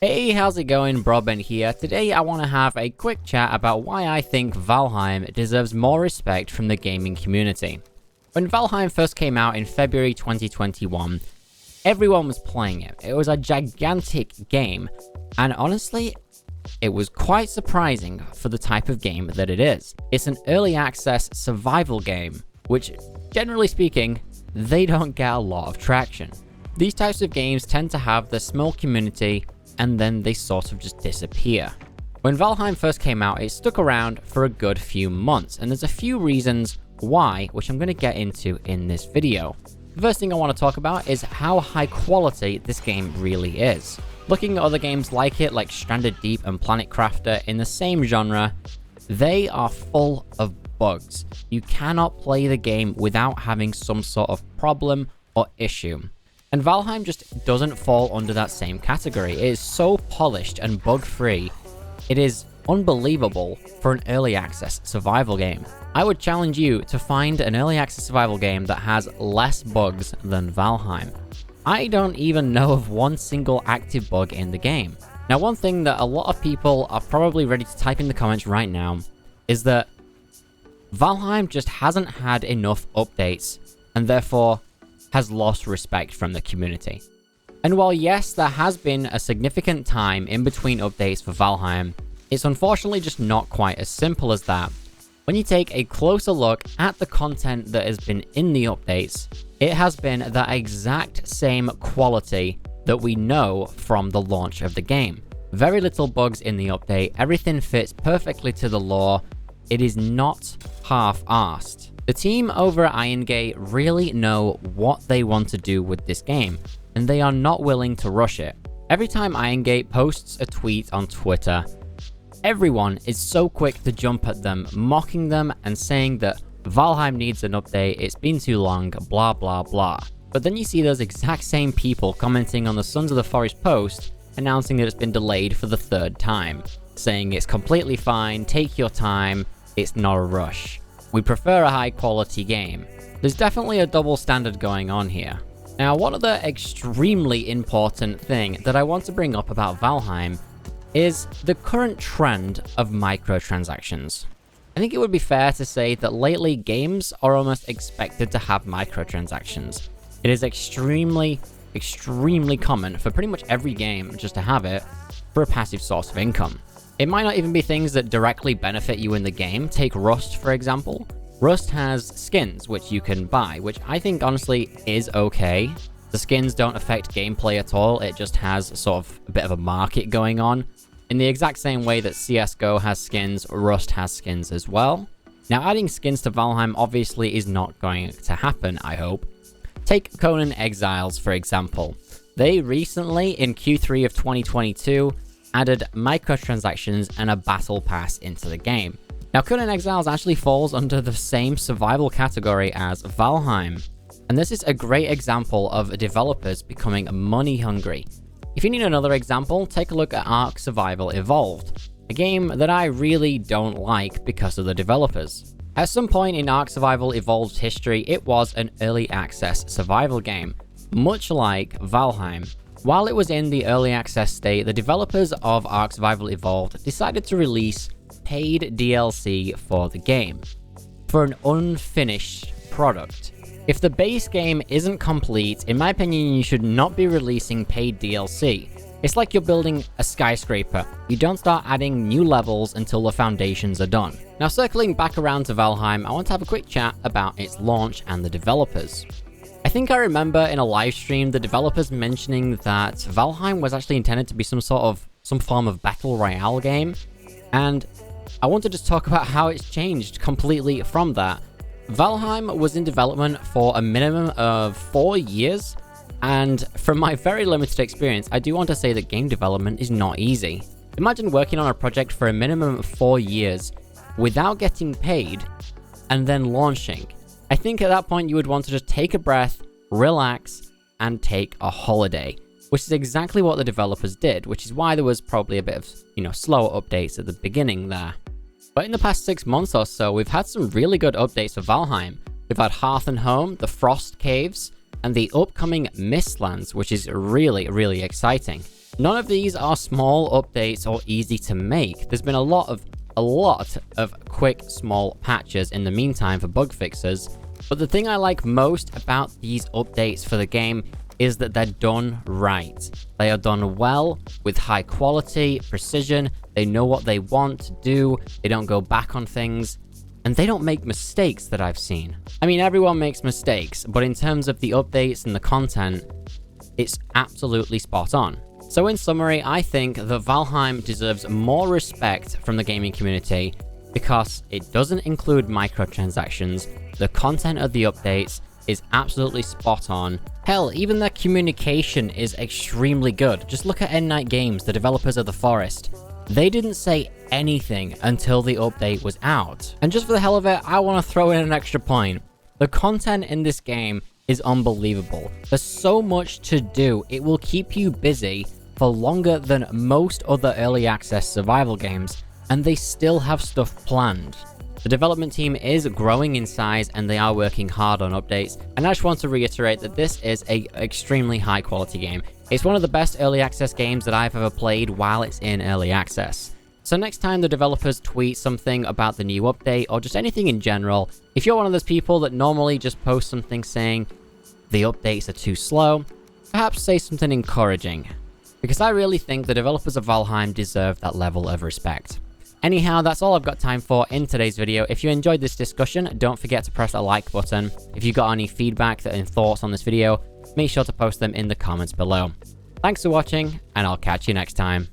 Hey, how's it going? Broadbent here. Today I want to have a quick chat about why I think Valheim deserves more respect from the gaming community. When Valheim first came out in February 2021, everyone was playing it. It was a gigantic game, and honestly, it was quite surprising for the type of game that it is. It's an early access survival game, which, generally speaking, they don't get a lot of traction. These types of games tend to have the small community and then they sort of just disappear. When Valheim first came out, it stuck around for a good few months, and there's a few reasons why, which I'm going to get into in this video. The first thing I want to talk about is how high quality this game really is. Looking at other games like it, like Stranded Deep and Planet Crafter in the same genre, they are full of bugs. You cannot play the game without having some sort of problem or issue. And Valheim just doesn't fall under that same category. It is so polished and bug-free. It is unbelievable for an early access survival game. I would challenge you to find an early access survival game that has less bugs than Valheim. I don't even know of one single active bug in the game. Now, one thing that a lot of people are probably ready to type in the comments right now is that Valheim just hasn't had enough updates and therefore has lost respect from the community. And while yes, there has been a significant time in between updates for Valheim, it's unfortunately just not quite as simple as that. When you take a closer look at the content that has been in the updates, it has been the exact same quality that we know from the launch of the game. Very little bugs in the update, everything fits perfectly to the lore, it is not half-arsed. The team over at EVGA really know what they want to do with this game, and they are not willing to rush it. Every time EVGA posts a tweet on Twitter, everyone is so quick to jump at them, mocking them and saying that Valheim needs an update, it's been too long, blah blah blah. But then you see those exact same people commenting on the Sons of the Forest post, announcing that it's been delayed for the third time, saying it's completely fine, take your time, it's not a rush. We prefer a high quality game. There's definitely a double standard going on here. Now, one other extremely important thing that I want to bring up about Valheim is the current trend of microtransactions. I think it would be fair to say that lately games are almost expected to have microtransactions. It is extremely common for pretty much every game just to have it for a passive source of income. It might not even be things that directly benefit you in the game. Take Rust, for example. Rust has skins which you can buy, which I think honestly is okay. The skins don't affect gameplay at all, it just has sort of a bit of a market going on. In the exact same way that CSGO has skins, Rust has skins as well. Now, adding skins to Valheim obviously is not going to happen, I hope. Take Conan Exiles, for example. They recently, in Q3 of 2022, added microtransactions and a battle pass into the game. Now, Conan Exiles actually falls under the same survival category as Valheim, and this is a great example of developers becoming money hungry. If you need another example, take a look at Ark Survival Evolved, a game that I really don't like because of the developers. At some point in Ark Survival Evolved's history, it was an early access survival game, much like Valheim. While it was in the early access state, the developers of Ark Survival Evolved decided to release paid DLC for the game, for an unfinished product. If the base game isn't complete, in my opinion, you should not be releasing paid DLC. It's like you're building a skyscraper. You don't start adding new levels until the foundations are done. Now, circling back around to Valheim, I want to have a quick chat about its launch and the developers. I think I remember in a live stream the developers mentioning that Valheim was actually intended to be some form of battle royale game, and I want to just talk about how it's changed completely from that. Valheim was in development for a minimum of 4 years, and from my very limited experience, I do want to say that game development is not easy. Imagine working on a project for a minimum of 4 years without getting paid and then launching. I think at that point you would want to just take a breath, relax, and take a holiday, which is exactly what the developers did, which is why there was probably a bit of, slower updates at the beginning there. But in the past 6 months or so, we've had some really good updates for Valheim. We've had Hearth and Home, the Frost Caves, and the upcoming Mistlands, which is really exciting. None of these are small updates or easy to make. There's been a lot of quick, small patches in the meantime for bug fixes. But the thing I like most about these updates for the game is that they're done right. They are done well, with high quality, precision, they know what they want to do, they don't go back on things, and they don't make mistakes that I've seen. I mean, everyone makes mistakes, but in terms of the updates and the content, it's absolutely spot on. So in summary, I think that Valheim deserves more respect from the gaming community because it doesn't include microtransactions, the content of the updates is absolutely spot on. Hell, even their communication is extremely good. Just look at Night Games, the developers of The Forest. They didn't say anything until the update was out. And just for the hell of it, I want to throw in an extra point. The content in this game is unbelievable. There's so much to do, it will keep you busy for longer than most other early access survival games, and they still have stuff planned. The development team is growing in size and they are working hard on updates, and I just want to reiterate that this is an extremely high quality game. It's one of the best early access games that I've ever played while it's in early access. So next time the developers tweet something about the new update or just anything in general, if you're one of those people that normally just post something saying the updates are too slow, perhaps say something encouraging, because I really think the developers of Valheim deserve that level of respect. Anyhow, that's all I've got time for in today's video. If you enjoyed this discussion, don't forget to press that like button. If you got any feedback and thoughts on this video, make sure to post them in the comments below. Thanks for watching, and I'll catch you next time.